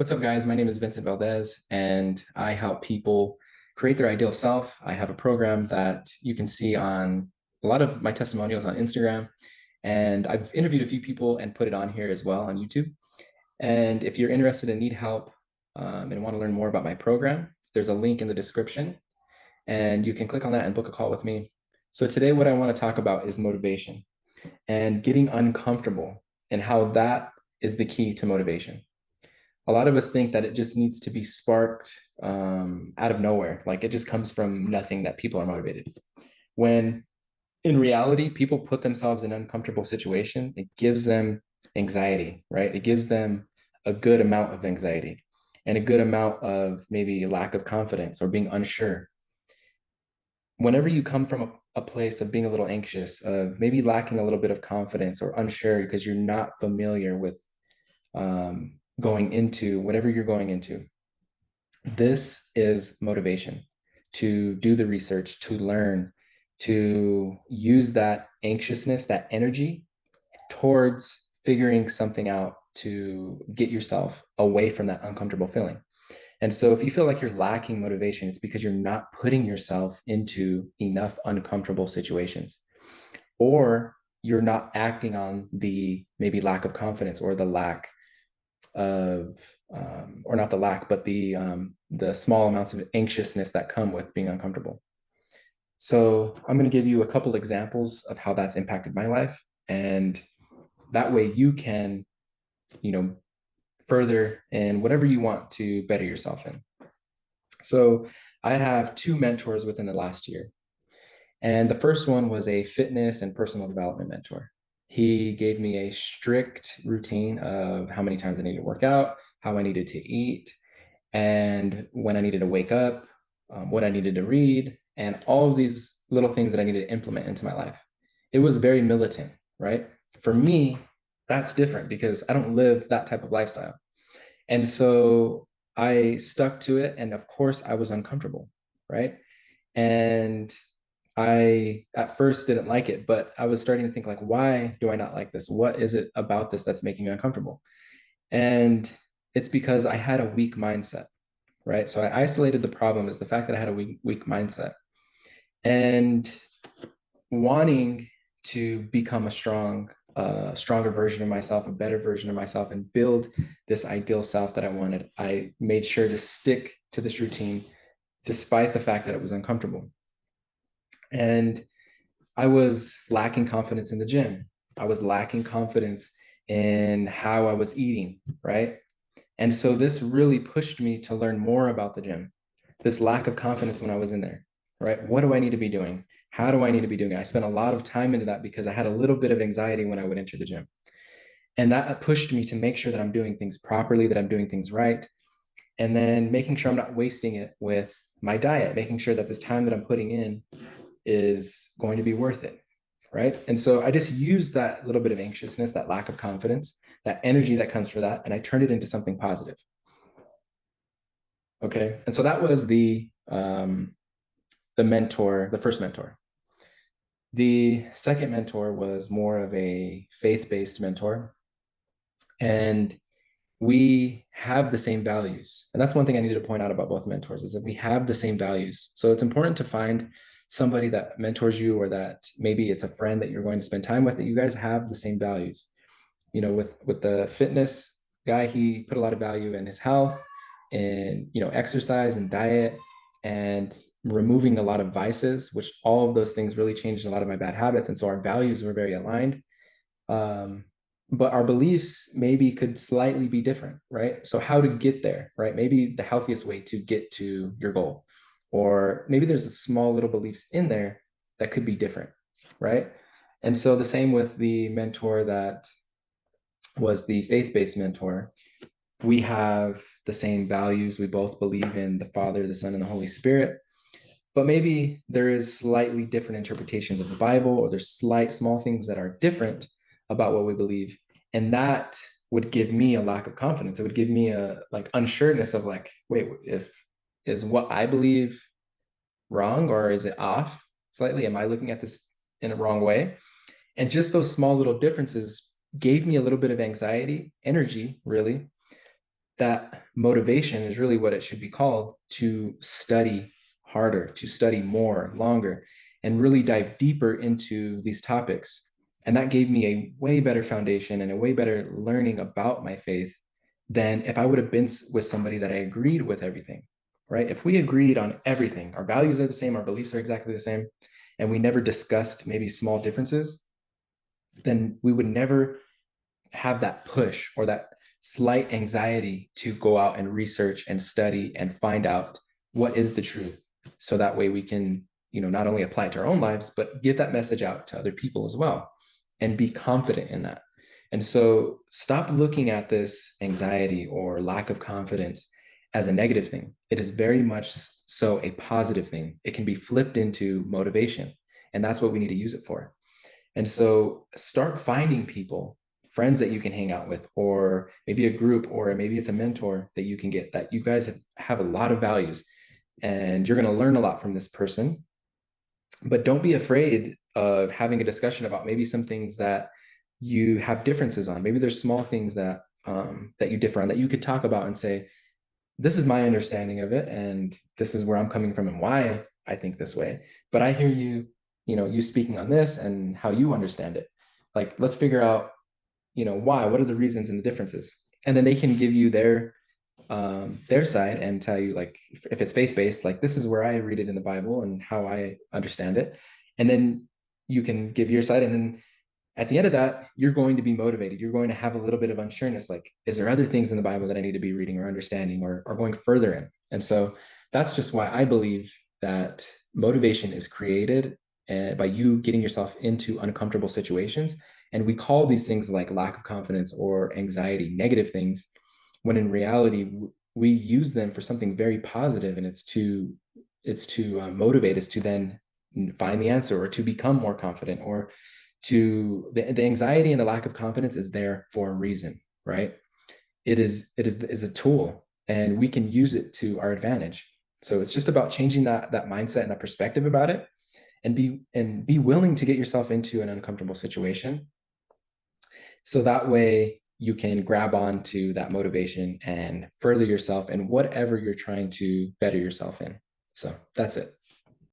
What's up, guys? My name is Vincent Valdez, and I help people create their ideal self. I have a program that you can see on a lot of my testimonials on Instagram, and I've interviewed a few people and put it on here as well on YouTube. And if you're interested and need help and want to learn more about my program, there's a link in the description, and you can click on that and book a call with me. So today, what I want to talk about is motivation and getting uncomfortable and how that is the key to motivation. A lot of us think that it just needs to be sparked out of nowhere. Like it just comes from nothing that people are motivated. When in reality, people put themselves in an uncomfortable situation, it gives them anxiety, right? It gives them a good amount of anxiety and a good amount of maybe lack of confidence or being unsure. Whenever you come from a place of being a little anxious, of maybe lacking a little bit of confidence or unsure because you're not familiar with going into whatever you're going into, this is motivation to do the research, to learn, to use that anxiousness, that energy towards figuring something out to get yourself away from that uncomfortable feeling. And so if you feel like you're lacking motivation, it's because you're not putting yourself into enough uncomfortable situations, or you're not acting on the maybe lack of confidence or the lack of or not the lack, but the small amounts of anxiousness that come with being uncomfortable. So I'm going to give you a couple examples of how that's impacted my life, and that way you can, you know, further in whatever you want to better yourself in. So I have two mentors within the last year. And the first one was a fitness and personal development mentor. He gave me a strict routine of how many times I needed to work out, how I needed to eat, and when I needed to wake up, what I needed to read, and all of these little things that I needed to implement into my life. It was very militant, right? For me, that's different because I don't live that type of lifestyle. And so I stuck to it. And of course, I was uncomfortable, right? And I at first didn't like it, but I was starting to think like, why do I not like this? What is it about this that's making me uncomfortable? And it's because I had a weak mindset, right? So I isolated the problem as the fact that I had a weak mindset and wanting to become a stronger version of myself, a better version of myself, and build this ideal self that I wanted. I made sure to stick to this routine despite the fact that it was uncomfortable. And I was lacking confidence in the gym. I was lacking confidence in how I was eating, right? And so this really pushed me to learn more about the gym. This lack of confidence when I was in there, right? What do I need to be doing? How do I need to be doing it? I spent a lot of time into that because I had a little bit of anxiety when I would enter the gym. And that pushed me to make sure that I'm doing things properly, that I'm doing things right, and then making sure I'm not wasting it with my diet, making sure that this time that I'm putting in is going to be worth it. Right. And so I just used that little bit of anxiousness, that lack of confidence, that energy that comes from that, and I turned it into something positive. Okay. And so that was the mentor, the first mentor. The second mentor was more of a faith-based mentor. And we have the same values. And that's one thing I need to point out about both mentors is that we have the same values. So it's important to find somebody that mentors you, or that maybe it's a friend that you're going to spend time with, that you guys have the same values. You know, with the fitness guy, he put a lot of value in his health and, you know, exercise and diet and removing a lot of vices, which all of those things really changed a lot of my bad habits. And so our values were very aligned. Um, but our beliefs maybe could slightly be different, right? So how to get there, right? Maybe the healthiest way to get to your goal, or maybe there's a small little beliefs in there that could be different, right? And so the same with the mentor that was the faith-based mentor. We have the same values. We both believe in the Father, the Son, and the Holy Spirit. But maybe there is slightly different interpretations of the Bible, or there's slight small things that are different about what we believe. And that would give me a lack of confidence. It would give me a like unsureness of like, wait, if is what I believe wrong, or is it off slightly? Am I looking at this in a wrong way? And just those small little differences gave me a little bit of anxiety, energy, really, that motivation is really what it should be called, to study harder, to study more, longer, and really dive deeper into these topics. And that gave me a way better foundation and a way better learning about my faith than if I would have been with somebody that I agreed with everything, right? If we agreed on everything, our values are the same, our beliefs are exactly the same, and we never discussed maybe small differences, then we would never have that push or that slight anxiety to go out and research and study and find out what is the truth. So that way we can, not only apply it to our own lives, but give that message out to other people as well and be confident in that. And so stop looking at this anxiety or lack of confidence as a negative thing. It is very much so a positive thing. It can be flipped into motivation, and that's what we need to use it for. And so start finding people, friends that you can hang out with, or maybe a group, or maybe it's a mentor that you can get, that you guys have a lot of values and you're going to learn a lot from this person. But don't be afraid of having a discussion about maybe some things that you have differences on. Maybe there's small things that that you differ on that you could talk about and say, this is my understanding of it, and this is where I'm coming from and why I think this way. But I hear you, you speaking on this and how you understand it. Like, let's figure out, why, what are the reasons and the differences? And then they can give you their side and tell you, like, if it's faith-based, like, this is where I read it in the Bible and how I understand it. And then you can give your side. And then at the end of that, you're going to be motivated. You're going to have a little bit of unsureness. Like, is there other things in the Bible that I need to be reading or understanding or going further in? And so that's just why I believe that motivation is created by you getting yourself into uncomfortable situations. And we call these things like lack of confidence or anxiety negative things, when in reality, we use them for something very positive, and it's to motivate us to then find the answer or to become more confident, or the anxiety and the lack of confidence is there for a reason, right? It is a tool, and we can use it to our advantage. So it's just about changing that mindset and that perspective about it, and be willing to get yourself into an uncomfortable situation, so that way you can grab on to that motivation and further yourself in whatever you're trying to better yourself in. So that's it.